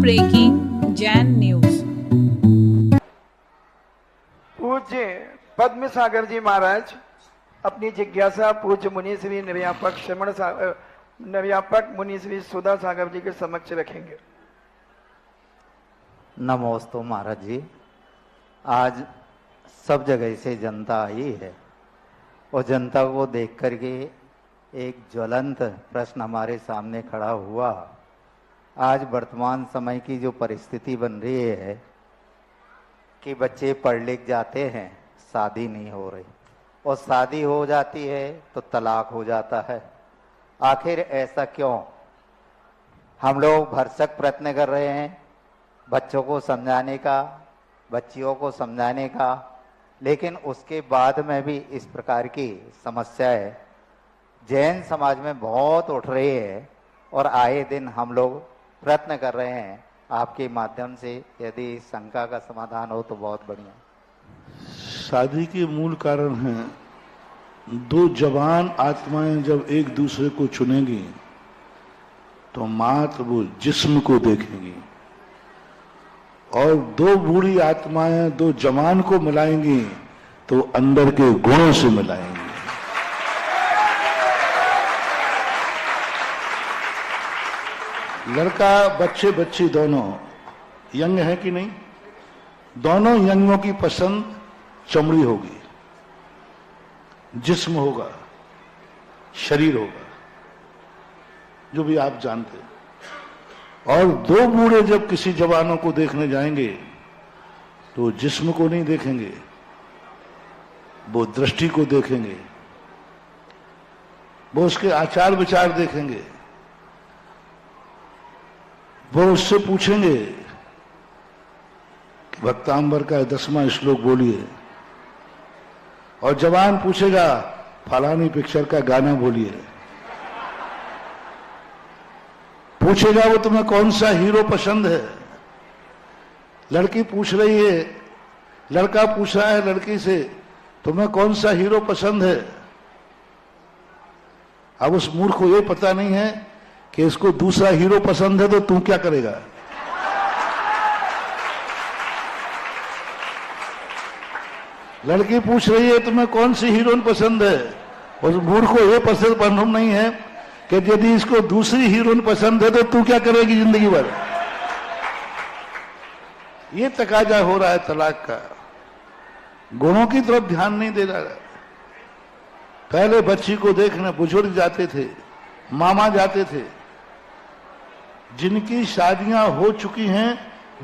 Breaking Jain news. पूज्य पद्म सागर जी महाराज अपनी जिज्ञासा पूज्य मुनि श्री निर्व्यापक मुनि श्री सुधा सागर जी के समक्ष रखेंगे। नमोस्तु महाराज जी। आज सब जगह से जनता आई है और जनता को देख करके एक ज्वलंत प्रश्न हमारे सामने खड़ा हुआ। आज वर्तमान समय की जो परिस्थिति बन रही है कि बच्चे पढ़ लिख जाते हैं, शादी नहीं हो रही, और शादी हो जाती है तो तलाक हो जाता है। आखिर ऐसा क्यों? हम लोग भरसक प्रयत्न कर रहे हैं बच्चों को समझाने का, बच्चियों को समझाने का, लेकिन उसके बाद में भी इस प्रकार की समस्याएं जैन समाज में बहुत उठ रही है और आए दिन हम लोग प्रयत्न कर रहे हैं। आपके माध्यम से यदि शंका का समाधान हो तो बहुत बढ़िया। शादी के मूल कारण है दो जवान आत्माएं जब एक दूसरे को चुनेंगी तो मात्र वो जिस्म को देखेंगी, और दो बूढ़ी आत्माएं दो जवान को मिलाएंगी तो अंदर के गुणों से मिलाएंगी। लड़का बच्चे बच्ची दोनों यंग है कि नहीं? दोनों यंगों की पसंद चमड़ी होगी, जिस्म होगा, शरीर होगा, जो भी आप जानते हैं। और दो बूढ़े जब किसी जवानों को देखने जाएंगे तो जिस्म को नहीं देखेंगे, वो दृष्टि को देखेंगे, वो उसके आचार विचार देखेंगे। वो उससे पूछेंगे कि भक्तांबर का 10वां श्लोक बोलिए, और जवान पूछेगा फलानी पिक्चर का गाना बोलिए। पूछेगा वो तुम्हें कौन सा हीरो पसंद है। लड़की पूछ रही है, लड़का पूछ रहा है लड़की से तुम्हें कौन सा हीरो पसंद है। अब उस मूर्ख को ये पता नहीं है कि इसको दूसरा हीरो पसंद है, तो तू क्या करेगा? लड़की पूछ रही है तुम्हें कौन सी हीरोइन पसंद है, उस मूर्ख को यह पसंद मालूम नहीं है कि यदि इसको दूसरी हीरोइन पसंद है तो तू क्या करेगी जिंदगी भर। ये तकाजा हो रहा है तलाक का। गुणों की तरफ ध्यान नहीं दे रहा। पहले बच्ची को देखने बुजुर्ग जाते थे, मामा जाते थे, जिनकी शादियां हो चुकी हैं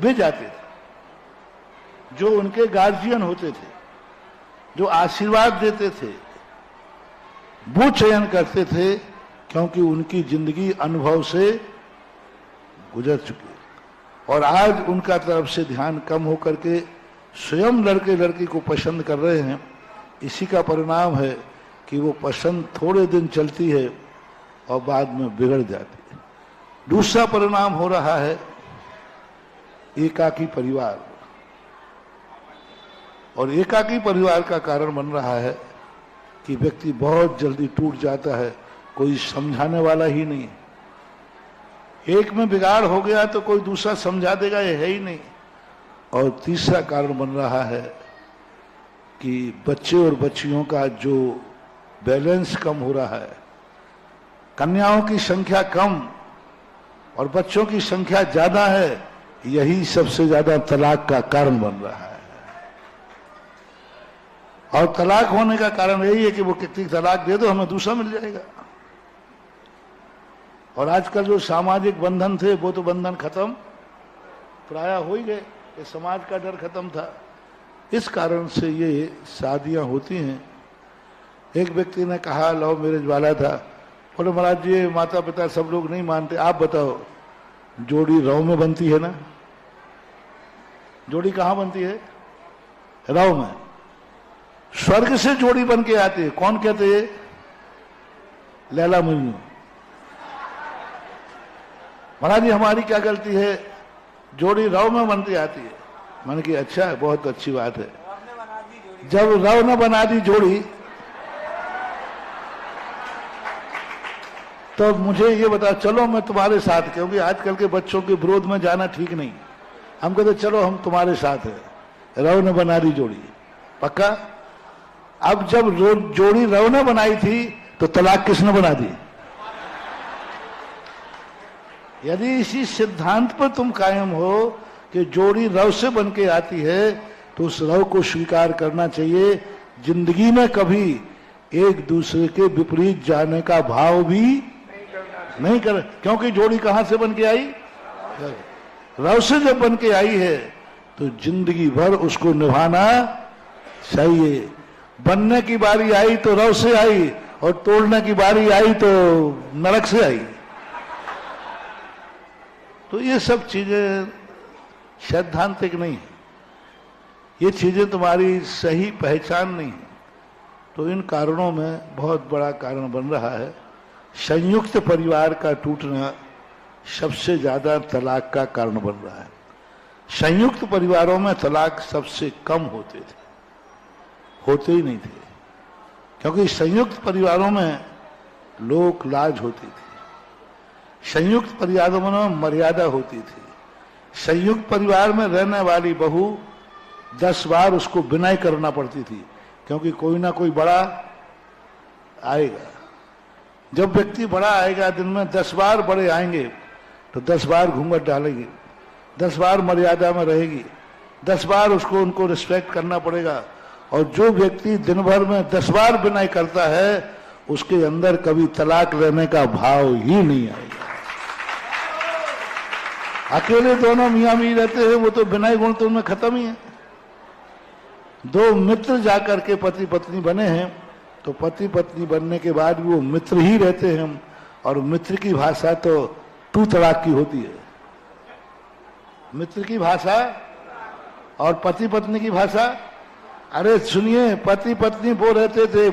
वे जाते थे, जो उनके गार्जियन होते थे, जो आशीर्वाद देते थे, वो चयन करते थे, क्योंकि उनकी जिंदगी अनुभव से गुजर चुकी है। और आज उनका तरफ से ध्यान कम होकर के स्वयं लड़के लड़की को पसंद कर रहे हैं। इसी का परिणाम है कि वो पसंद थोड़े दिन चलती है और बाद में बिगड़ जाती है। दूसरा परिणाम हो रहा है एकाकी परिवार, और एकाकी परिवार का कारण बन रहा है कि व्यक्ति बहुत जल्दी टूट जाता है, कोई समझाने वाला ही नहीं। एक में बिगाड़ हो गया तो कोई दूसरा समझा देगा, ये है ही नहीं। और तीसरा कारण बन रहा है कि बच्चे और बच्चियों का जो बैलेंस कम हो रहा है, कन्याओं की संख्या कम और बच्चों की संख्या ज्यादा है, यही सबसे ज्यादा तलाक का कारण बन रहा है। और तलाक होने का कारण यही है कि वो कितनी तलाक दे दो हमें दूसरा मिल जाएगा। और आजकल जो सामाजिक बंधन थे वो तो बंधन खत्म प्राय हो ही गए, समाज का डर खत्म था। इस कारण से ये शादियां होती हैं। एक व्यक्ति ने कहा, लव मैरिज वाला था, बोले महाराज जी माता पिता सब लोग नहीं मानते, आप बताओ जोड़ी रव में बनती है ना? जोड़ी कहां बनती है? रव में। स्वर्ग से जोड़ी बन के आती है। कौन कहते हैं? लैला मजनू। महाराज जी हमारी क्या गलती है, जोड़ी रव में बनती आती है। मैंने कहा अच्छा है, बहुत अच्छी बात है। जब रव ने बना दी जोड़ी तो मुझे ये बता, चलो मैं तुम्हारे साथ, क्योंकि आजकल के बच्चों के विरोध में जाना ठीक नहीं। हम कहते चलो हम तुम्हारे साथ है, रव ने बना दी जोड़ी, पक्का। अब जब जोड़ी रव ने बनाई थी तो तलाक किसने बना दी? यदि इसी सिद्धांत पर तुम कायम हो कि जोड़ी रव से बन के आती है, तो उस रव को स्वीकार करना चाहिए। जिंदगी में कभी एक दूसरे के विपरीत जाने का भाव भी नहीं कर, क्योंकि जोड़ी कहां से बन के आई? रव से जब बन के आई है तो जिंदगी भर उसको निभाना चाहिए। बनने की बारी आई तो रव से आई, और तोड़ने की बारी आई तो नरक से आई। तो ये सब चीजें सैद्धांतिक नहीं है, ये चीजें तुम्हारी सही पहचान नहीं है। तो इन कारणों में बहुत बड़ा कारण बन रहा है संयुक्त परिवार का टूटना, सबसे ज्यादा तलाक का कारण बन रहा है। संयुक्त परिवारों में तलाक सबसे कम होते थे, होते ही नहीं थे, क्योंकि संयुक्त परिवारों में लोक लाज होती थी, संयुक्त परिवारों में मर्यादा होती थी। संयुक्त परिवार में रहने वाली बहू 10 बार उसको विनय करना पड़ती थी, क्योंकि कोई ना कोई बड़ा आएगा। जब व्यक्ति बड़ा आएगा, दिन में 10 बार बड़े आएंगे, तो 10 बार घूंघट डालेगी, 10 बार मर्यादा में रहेगी, 10 बार उसको उनको रिस्पेक्ट करना पड़ेगा। और जो व्यक्ति दिन भर में 10 बार विनय करता है, उसके अंदर कभी तलाक लेने का भाव ही नहीं आएगा। अकेले दोनों मियां बीवी रहते हैं, वो तो विनय गुण तो उनमें खत्म ही है। दो मित्र जाकर के पति पत्नी बने हैं, तो पति पत्नी बनने के बाद वो मित्र ही रहते हैं, और मित्र की भाषा तो तू तलाक की होती है। मित्र की भाषा और पति पत्नी की भाषा, अरे सुनिए, पति पत्नी वो रहते थे,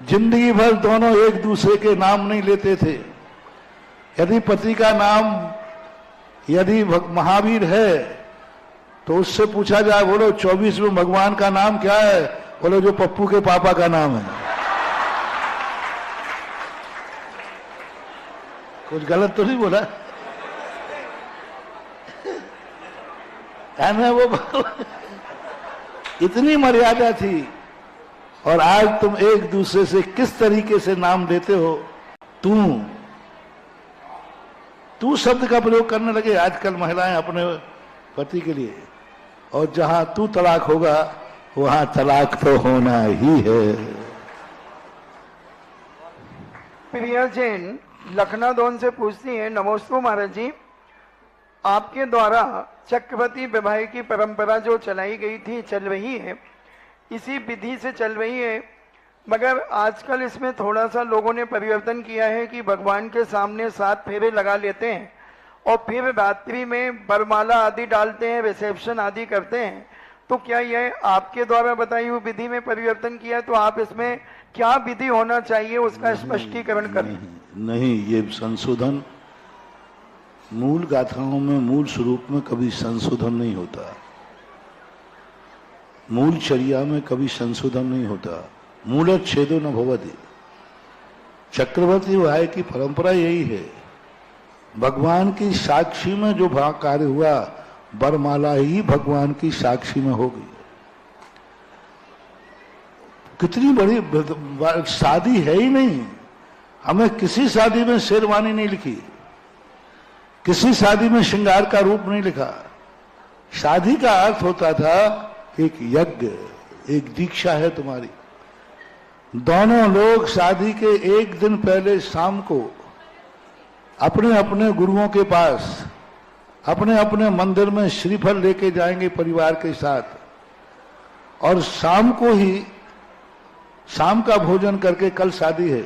जिंदगी भर दोनों एक दूसरे के नाम नहीं लेते थे। यदि पति का नाम यदि महावीर है, तो उससे पूछा जाए, बोलो 24वें भगवान का नाम क्या है? बोलो जो पप्पू के पापा का नाम है। कुछ गलत तो नहीं बोला है? वो इतनी मर्यादा थी, और आज तुम एक दूसरे से किस तरीके से नाम देते हो? तू शब्द का प्रयोग करने लगे आजकल महिलाएं अपने पति के लिए, और जहां तू तलाक होगा वहां तलाक तो होना ही है। प्रिया जैन लखनऊ दोन से पूछती है, नमोस्तु महाराज जी, आपके द्वारा चक्रवर्ती विवाह की परंपरा जो चलाई गई थी, चल रही है, इसी विधि से चल रही है, मगर आजकल इसमें थोड़ा सा लोगों ने परिवर्तन किया है कि भगवान के सामने 7 फेरे लगा लेते हैं और फिर रात्रि में बरमाला आदि डालते हैं, रिसेप्शन आदि करते हैं। तो क्या यह आपके द्वारा बताई हुई विधि में परिवर्तन किया है? तो आप इसमें क्या विधि होना चाहिए उसका स्पष्टीकरण करें। नहीं, ये संशोधन मूल गाथाओं में, मूल स्वरूप में कभी संशोधन नहीं होता, मूल चर्या में कभी संशोधन नहीं होता। मूलच्छेदो न भवति। चक्रवर्ती विवाह की परंपरा यही है, भगवान की साक्षी में जो कार्य हुआ, बरमाला ही भगवान की साक्षी में होगी। कितनी बड़ी शादी है ही नहीं, हमें किसी शादी में शेरवानी नहीं लिखी, किसी शादी में श्रृंगार का रूप नहीं लिखा। शादी का अर्थ होता था एक यज्ञ, एक दीक्षा है तुम्हारी। दोनों लोग शादी के एक दिन पहले शाम को अपने अपने गुरुओं के पास, अपने अपने मंदिर में श्रीफल लेके जाएंगे परिवार के साथ, और शाम को ही, शाम का भोजन करके, कल शादी है,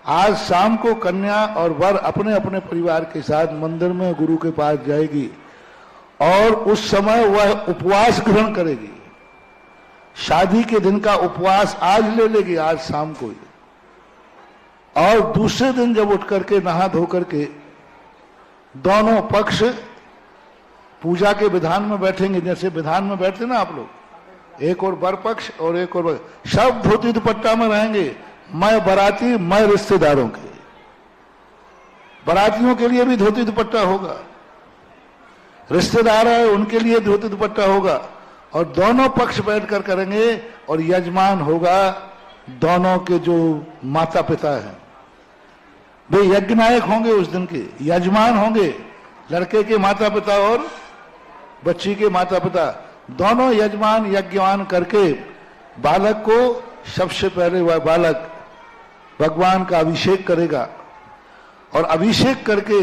आज शाम को कन्या और वर अपने अपने परिवार के साथ मंदिर में गुरु के पास जाएगी, और उस समय वह उपवास ग्रहण करेगी। शादी के दिन का उपवास आज ले लेगी, आज शाम को ही, और दूसरे दिन जब उठ करके नहा धो करके दोनों पक्ष पूजा के विधान में बैठेंगे, जैसे विधान में बैठते ना आप लोग, एक और वर पक्ष और एक और, सब धोती दुपट्टा में रहेंगे, मैं बराती मैं रिश्तेदारों के, बारातियों के लिए भी धोती दुपट्टा होगा, रिश्तेदार है उनके लिए धोती दुपट्टा होगा, और दोनों पक्ष बैठकर करेंगे, और यजमान होगा दोनों के जो माता पिता हैं, वे यज्ञ नायक होंगे उस दिन के, यजमान होंगे, लड़के के माता पिता और बच्ची के माता पिता, दोनों यजमान यज्ञवान करके बालक को सबसे पहले वह बालक भगवान का अभिषेक करेगा, और अभिषेक करके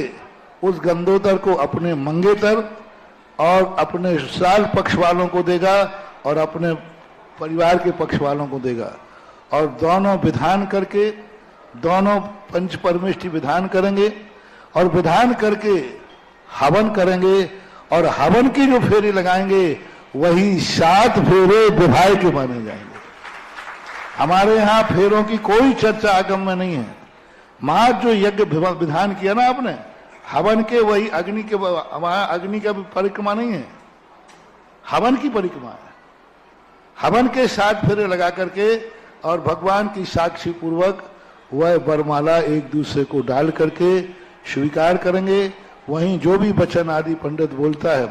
उस गंदोतर को अपने मंगेतर और अपने साल पक्ष वालों को देगा और अपने परिवार के पक्ष वालों को देगा, और दोनों विधान करके, दोनों पंच परमेष्टि विधान करेंगे, और विधान करके हवन करेंगे, और हवन की जो फेरी लगाएंगे वही 7 फेरे विवाह के माने जाएंगे। हमारे यहाँ फेरों की कोई चर्चा आगम में नहीं है। मां जो यज्ञ विधान किया ना आपने, हवन के वही अग्नि के, वहां अग्नि का भी परिक्रमा नहीं है, हवन की परिक्रमा है। हवन के 7 फेरे लगा करके और भगवान की साक्षी पूर्वक वह वरमाला एक दूसरे को डाल करके स्वीकार करेंगे। वहीं जो भी वचन आदि पंडित बोलता है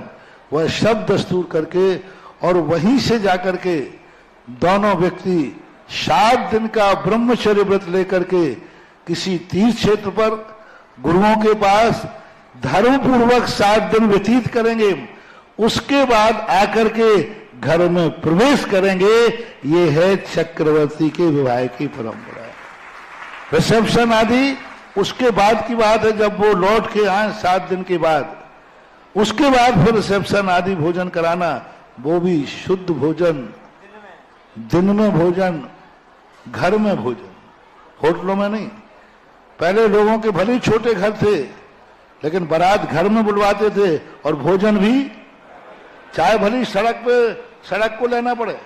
वह शब्द दस्तूर करके, और वहीं से जाकर के दोनों व्यक्ति 7 दिन का ब्रह्मचर्य व्रत लेकर के किसी तीर्थ क्षेत्र पर गुरुओं के पास धर्म पूर्वक 7 दिन व्यतीत करेंगे। उसके बाद आकर के घर में प्रवेश करेंगे। ये है चक्रवर्ती के विवाह की परंपरा। रिसेप्शन आदि उसके बाद की बात है, जब वो लौट के आए 7 दिन के बाद, उसके बाद फिर रिसेप्शन आदि भोजन कराना, वो भी शुद्ध भोजन, दिन में भोजन, घर में भोजन, होटलों में नहीं। पहले लोगों के भले छोटे घर थे, लेकिन बारात घर में बुलवाते थे, और भोजन भी चाहे भली सड़क को लेना पड़े,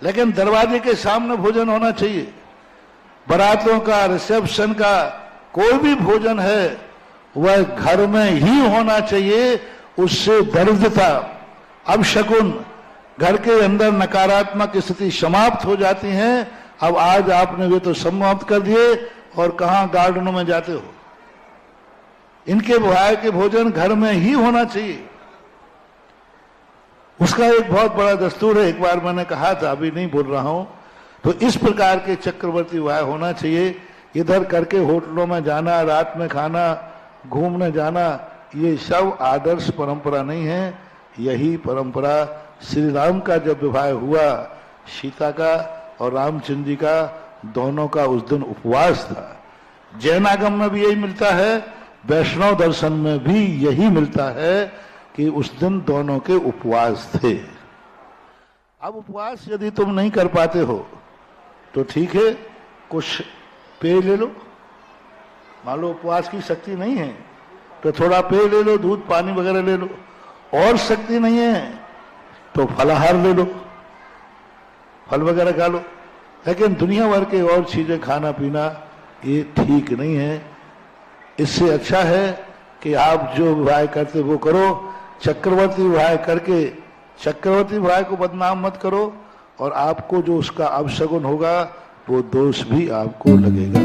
लेकिन दरवाजे के सामने भोजन होना चाहिए। बारातों का, रिसेप्शन का कोई भी भोजन है वह घर में ही होना चाहिए। उससे दरिद्रता, अपशकुन, घर के अंदर नकारात्मक स्थिति समाप्त हो जाती है। अब आज आपने वे तो समाप्त कर दिए, और कहां गार्डनों में जाते हो। इनके विवाह के भोजन घर में ही होना चाहिए। उसका एक बहुत बड़ा दस्तूर है, एक बार मैंने कहा था, अभी नहीं बोल रहा हूं। तो इस प्रकार के चक्रवर्ती विवाह होना चाहिए। इधर करके होटलों में जाना, रात में खाना, घूमने जाना, ये सब आदर्श परंपरा नहीं है। यही परंपरा श्री राम का जब विवाह हुआ, सीता का और रामचंद्र जी का, दोनों का उस दिन उपवास था। जैनागम में भी यही मिलता है, वैष्णव दर्शन में भी यही मिलता है कि उस दिन दोनों के उपवास थे। अब उपवास यदि तुम नहीं कर पाते हो तो ठीक है, कुछ पेय ले लो। मान लो उपवास की शक्ति नहीं है तो थोड़ा पेय ले लो, दूध पानी वगैरह ले लो। और शक्ति नहीं है तो फलाहार ले लो, फल वगैरह खा लो। लेकिन दुनिया भर के और चीजें खाना पीना ये ठीक नहीं है। इससे अच्छा है कि आप जो विवाह करते वो करो। चक्रवर्ती विवाह करके चक्रवर्ती विवाह को बदनाम मत करो, और आपको जो उसका अपशगुन होगा वो दोष भी आपको लगेगा।